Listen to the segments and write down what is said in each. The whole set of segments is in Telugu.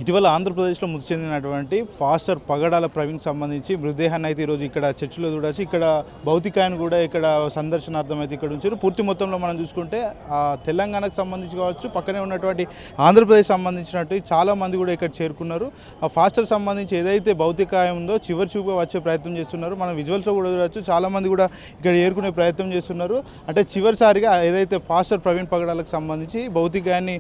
ఇటీవల ఆంధ్రప్రదేశ్లో మృతి చెందినటువంటి పాస్టర్ పగడాల ప్రవీణ్కి సంబంధించి మృతదేహాన్ని అయితే ఈరోజు ఇక్కడ చర్చిలో చూడవచ్చు. ఇక్కడ భౌతికాన్ని కూడా ఇక్కడ సందర్శనార్థం అయితే ఇక్కడ ఉంచారు. పూర్తి మొత్తంలో మనం చూసుకుంటే తెలంగాణకు సంబంధించి కావచ్చు, పక్కనే ఉన్నటువంటి ఆంధ్రప్రదేశ్ సంబంధించినట్టు చాలామంది కూడా ఇక్కడ చేరుకున్నారు. ఆ పాస్టర్ సంబంధించి ఏదైతే భౌతికాయం ఉందో చివరి చూపుగా వచ్చే ప్రయత్నం చేస్తున్నారు. మనం విజువల్స్లో కూడా చూడవచ్చు, చాలామంది కూడా ఇక్కడ చేరుకునే ప్రయత్నం చేస్తున్నారు. అంటే చివరిసారిగా ఏదైతే పాస్టర్ ప్రవీణ్ పగడాలకు సంబంధించి భౌతికాయాన్ని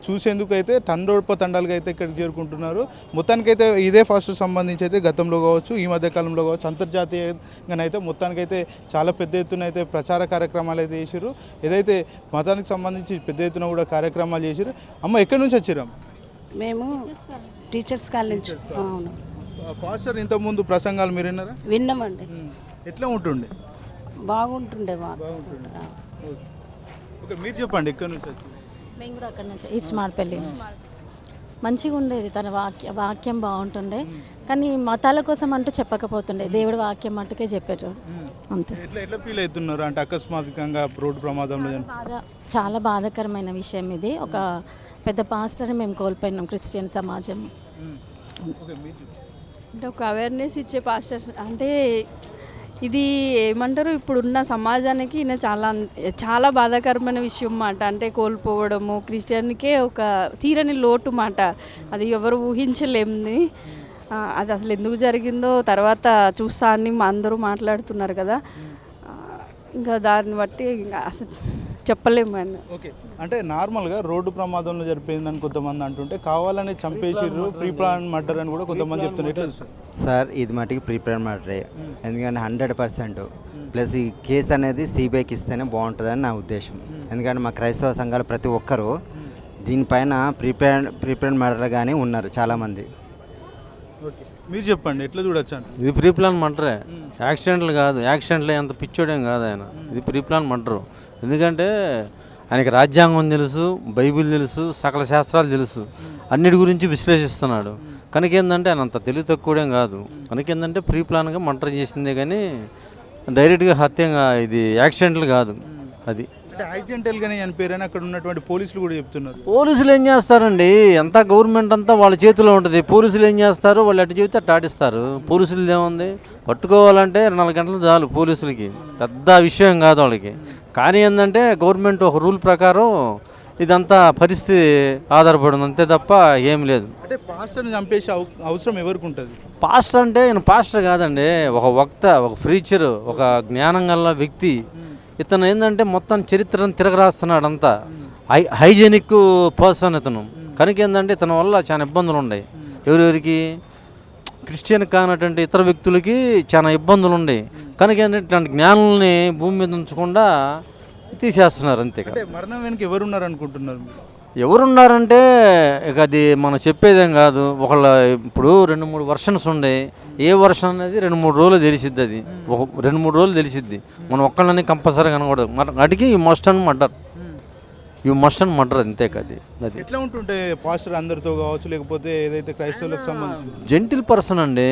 చూసేందుకు అయితే తండోపతండాలుగా అయితే చేరుకుంటున్నారు. మొత్తానికైతే ఇదే ఫస్ట్ సంబంధించి అయితే గతంలో కావచ్చు, ఈ మధ్య కాలంలో కావచ్చు, అంతర్జాతీయంగానైతే మొత్తానికైతే చాలా పెద్ద ఎత్తున అయితే ప్రచార కార్యక్రమాలు అయితే చేశారు. ఏదైతే మతానికి సంబంధించి పెద్ద ఎత్తున కూడా కార్యక్రమాలు చేశారు. అమ్మ ఎక్కడి నుంచి వచ్చారు? మేము టీచర్స్ కాలేజ్. అవును. పాస్టర్ ఇంతకుముందు ప్రసంగాలు మీరు విన్నారా? విన్నామండి. ఎట్లా ఉంటుండే? బాగుంటుండే. ఓకే, మీరు చెప్పండి ఎక్కడి నుంచి వచ్చారు? మేము కూడా అక్కడ నుంచి ఈస్ట్ మార్పల్లి. మంచిగా ఉండేది, తన వాక్యం బాగుంటుండే. కానీ మతాల కోసం అంటూ చెప్పకపోతుండే, దేవుడి వాక్యం మట్టుకే చెప్పారు అంతే. ఎట్లా ఫీల్ అవుతున్నారు అంటే అకస్మాత్తుగా రోడ్డు ప్రమాదంలో? చాలా బాధాకరమైన విషయం ఇది. ఒక పెద్ద పాస్టర్ని మేము కోల్పోయినాం క్రిస్టియన్ సమాజం. అంటే ఒక అవేర్నెస్ ఇచ్చే పాస్టర్స్ అంటే ఇది ఏమంటారు, ఇప్పుడున్న సమాజానికి ఈయన చాలా బాధాకరమైన విషయం మాట. అంటే కోల్పోవడము క్రిస్టియన్కే ఒక తీరని లోటు మాట. అది ఎవరు ఊహించలేంది. అది అసలు ఎందుకు జరిగిందో తర్వాత చూస్తా అని అందరూ మాట్లాడుతున్నారు కదా. ఇంకా దాన్ని బట్టి ఇంకా అసలు చెప్పలేమండి. ఓకే, అంటే నార్మల్గా రోడ్డు ప్రమాదంలో జరిపోయిందని కొంతమంది అంటుంటే కావాలని చంపేసిర్రు, ప్రీ ప్లాన్ మర్డర్ అని కూడా కొంతమంది చెప్తున్నారు. సార్ ఇది మటుకు ప్రీ ప్లాన్ మర్డరే. ఎందుకంటే 100% ప్లస్ ఈ కేసు అనేది సిబిఐకి ఇస్తేనే బాగుంటుందని నా ఉద్దేశం. ఎందుకంటే మా క్రైస్తవ సంఘాలు ప్రతి ఒక్కరూ దీనిపైన ప్రీ ప్లాన్ మర్డర్గానే ఉన్నారు చాలామంది. ఓకే, మీరు చెప్పండి ఎట్లా చూడొచ్చు? ఇది ప్రీ ప్లాన్ మర్డరే, యాక్సిడెంట్లు కాదు. యాక్సిడెంట్లో ఎంత పిచ్చోడేం కాదు ఆయన. ఇది ప్రీ ప్లాన్ మర్డరు. ఎందుకంటే ఆయనకి రాజ్యాంగం తెలుసు, బైబిల్ తెలుసు, సకల శాస్త్రాలు తెలుసు, అన్నిటి గురించి విశ్లేషిస్తున్నాడు. కనుక ఏంటంటే ఆయన అంత తెలివి తక్కువడేం కాదు. కనుక ఏంటంటే ప్రీ ప్లాన్గా మర్డర్ చేసిందే కానీ డైరెక్ట్గా హత్యంగా ఇది యాక్సిడెంట్లు కాదు. అది యాక్సిడెంటల్గానే చనిపోయారని అక్కడ ఉన్నటువంటి పోలీసులు కూడా చెప్తున్నారు. పోలీసులు ఏం చేస్తారండి, అంతా గవర్నమెంట్ అంతా వాళ్ళ చేతిలో ఉంటుంది. పోలీసులు ఏం చేస్తారు, వాళ్ళు ఎటు చెబితే అటు ఆడిస్తారు. పోలీసులు ఏముంది, పట్టుకోవాలంటే 4 గంటలు చాలు పోలీసులకి, పెద్ద విషయం కాదు వాళ్ళకి. కానీ ఏంటంటే గవర్నమెంట్ ఒక రూల్ ప్రకారం ఇదంతా పరిస్థితి ఆధారపడింది, అంతే తప్ప ఏం లేదు. అంటే పాస్టర్ని చంపేసే అవసరం ఎవరికి ఉంటుంది? పాస్టర్ అంటే ఈయన పాస్టర్ కాదండి, ఒక వక్త, ఒక ప్రీచర్, ఒక జ్ఞానం గల వ్యక్తి. ఇతను ఏంటంటే మొత్తం చరిత్రను తిరగరాస్తున్నాడు అంతా. హైజెనిక్ పర్సన్ ఇతను. కనుక ఏంటంటే ఇతని వల్ల చాలా ఇబ్బందులు ఉన్నాయి. ఎవరెవరికి? క్రిస్టియన్ కానటువంటి ఇతర వ్యక్తులకి చాలా ఇబ్బందులు ఉన్నాయి. కనుక ఏంటంటే ఇట్లాంటి జ్ఞానుల్ని భూమి మీద ఉంచకుండా తీసేస్తున్నారు అంతే. మరణం వెనుక ఎవరున్నారు అనుకుంటున్నారు? ఎవరున్నారంటే ఇక అది మనం చెప్పేదేం కాదు. ఒకళ్ళ ఇప్పుడు 2-3 వర్షన్స్ ఉన్నాయి. ఏ వర్షన్ అనేది 2-3 రోజులు తెలిసిద్ది. అది ఒక 2-3 రోజులు తెలిసిద్ది. మనం ఒక్కళ్ళని కంపల్సరీ కనకూడదు. అడిగి యూ మస్ట్ అండ్ మర్డర్ అంతే కదా. అది ఎట్లా ఉంటుంటే పాస్టర్ అందరితో కావచ్చు, లేకపోతే ఏదైతే క్రైస్తవులకు సంబంధించి జెంటిల్ పర్సన్ అండి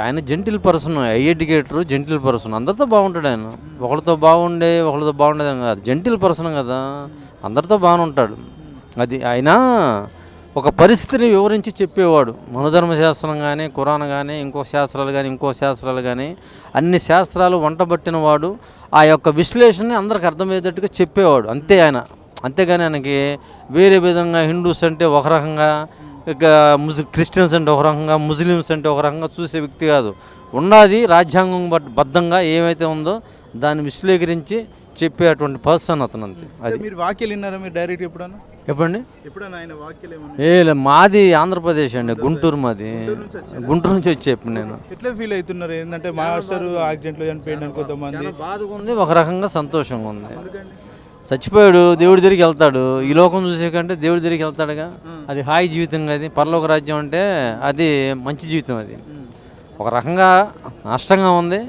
ఆయన. Gentle person, educator, gentle person. అందరితో బాగుంటాడు ఆయన. ఒకరితో బాగుండేదని కాదు, జెంటిల్ పర్సన్ కదా, అందరితో బాగానే ఉంటాడు. అది ఆయన ఒక పరిస్థితిని వివరించి చెప్పేవాడు. మనధర్మశాస్త్రం కానీ, ఖురాన్ కానీ, ఇంకో శాస్త్రాలు కానీ అన్ని శాస్త్రాలు వంటబట్టిన వాడు. ఆ యొక్క విశ్లేషణని అందరికి అర్థమయ్యేటట్టుగా చెప్పేవాడు అంతే ఆయన. అంతేగాని ఆయనకి వేరే విధంగా హిందూస్ అంటే ఒక రకంగా, ఇక క్రిస్టియన్స్ అంటే ఒక రకంగా, ముస్లిమ్స్ అంటే ఒక రకంగా చూసే వ్యక్తి కాదు. ఉన్నది రాజ్యాంగం బద్ధంగా ఏమైతే ఉందో దాన్ని విశ్లేషించి చెప్పేటువంటి పర్సన్ అతను అంతే. అది మీరు వాక్యాలు విన్నారా మీరు డైరెక్ట్ ఎప్పుడన్నా? చెప్పండి. ఎప్పుడన్నా ఆయన వాక్యాలు? మాది ఆంధ్రప్రదేశ్ అండి, గుంటూరు. మాది గుంటూరు నుంచి వచ్చి చెప్పి నేను. ఎట్లా ఫీల్ అవుతున్నారు? ఏంటంటే మాస్టర్ యాక్సిడెంట్లో చనిపోయింది అని కొంతమంది. బాధగా ఉంది, ఒక రకంగా సంతోషంగా ఉంది. చచ్చిపోయాడు, దేవుడి దగ్గరికి వెళ్తాడు. ఈ లోకం చూసే కంటే దేవుడి దగ్గరికి వెళ్తాడుగా. అది హాయి జీవితం. అది పరలోక రాజ్యం అంటే అది మంచి జీవితం. అది ఒక రకంగా నష్టంగా ఉంది,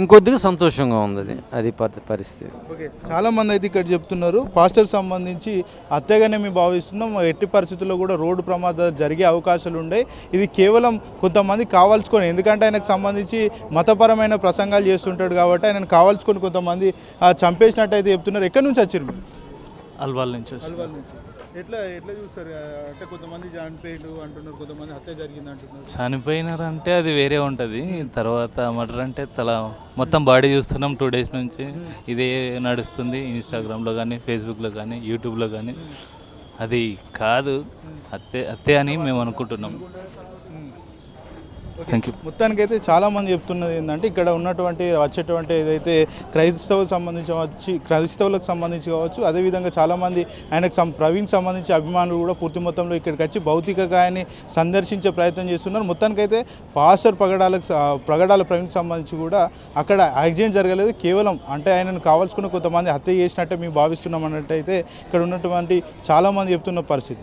ఇంకొద్దిగా సంతోషంగా ఉంది. అది పరిస్థితి. ఓకే, చాలామంది అయితే ఇక్కడ చెప్తున్నారు పాస్టర్ సంబంధించి హత్యగానే మేము భావిస్తున్నాం. ఎట్టి పరిస్థితుల్లో కూడా రోడ్డు ప్రమాదాలు జరిగే అవకాశాలు ఉన్నాయి. ఇది కేవలం కొంతమంది కావాల్చుకొని, ఎందుకంటే ఆయనకు సంబంధించి మతపరమైన ప్రసంగాలు చేస్తుంటాడు కాబట్టి ఆయనను కావాల్చుకొని కొంతమంది చంపేసినట్టు అయితే చెప్తున్నారు. ఎక్కడి నుంచి వచ్చారు? అల్వాల్ నుంచి. ఎట్లా ఎట్లా చూస్తారు అంటే కొంతమంది చనిపోయిండు అంటున్నారు, కొంతమంది హత్య జరిగింది అంటున్నారు. చనిపోయినారంటే అది వేరే ఉంటుంది. తర్వాత మర్డర్ అంటే మొత్తం బాడీ చూస్తున్నాం 2 days నుంచి. ఇదే నడుస్తుంది ఇన్స్టాగ్రామ్లో కానీ, ఫేస్బుక్లో కానీ, యూట్యూబ్లో కానీ. అది కాదు, హత్య అని మేము అనుకుంటున్నాం. Thank you. మొత్తానికైతే చాలామంది చెప్తున్నది ఏంటంటే ఇక్కడ ఉన్నటువంటి వచ్చేటువంటి ఏదైతే క్రైస్తవులకు సంబంధించి కావచ్చు, అదేవిధంగా చాలామంది ఆయనకు ప్రవీణ్ సంబంధించి అభిమానులు కూడా పూర్తి మొత్తంలో ఇక్కడికి వచ్చి భౌతికంగా ఆయన్ని సందర్శించే ప్రయత్నం చేస్తున్నారు. మొత్తానికైతే ఫాస్టర్ పగడాల ప్రవీణ్కి సంబంధించి కూడా అక్కడ యాక్సిడెంట్ జరగలేదు, కేవలం అంటే ఆయనను కావాల్సుకుని కొంతమంది హత్య చేసినట్టే మేము భావిస్తున్నాం అన్నట్టయితే ఇక్కడ ఉన్నటువంటి చాలామంది చెప్తున్న పరిస్థితి.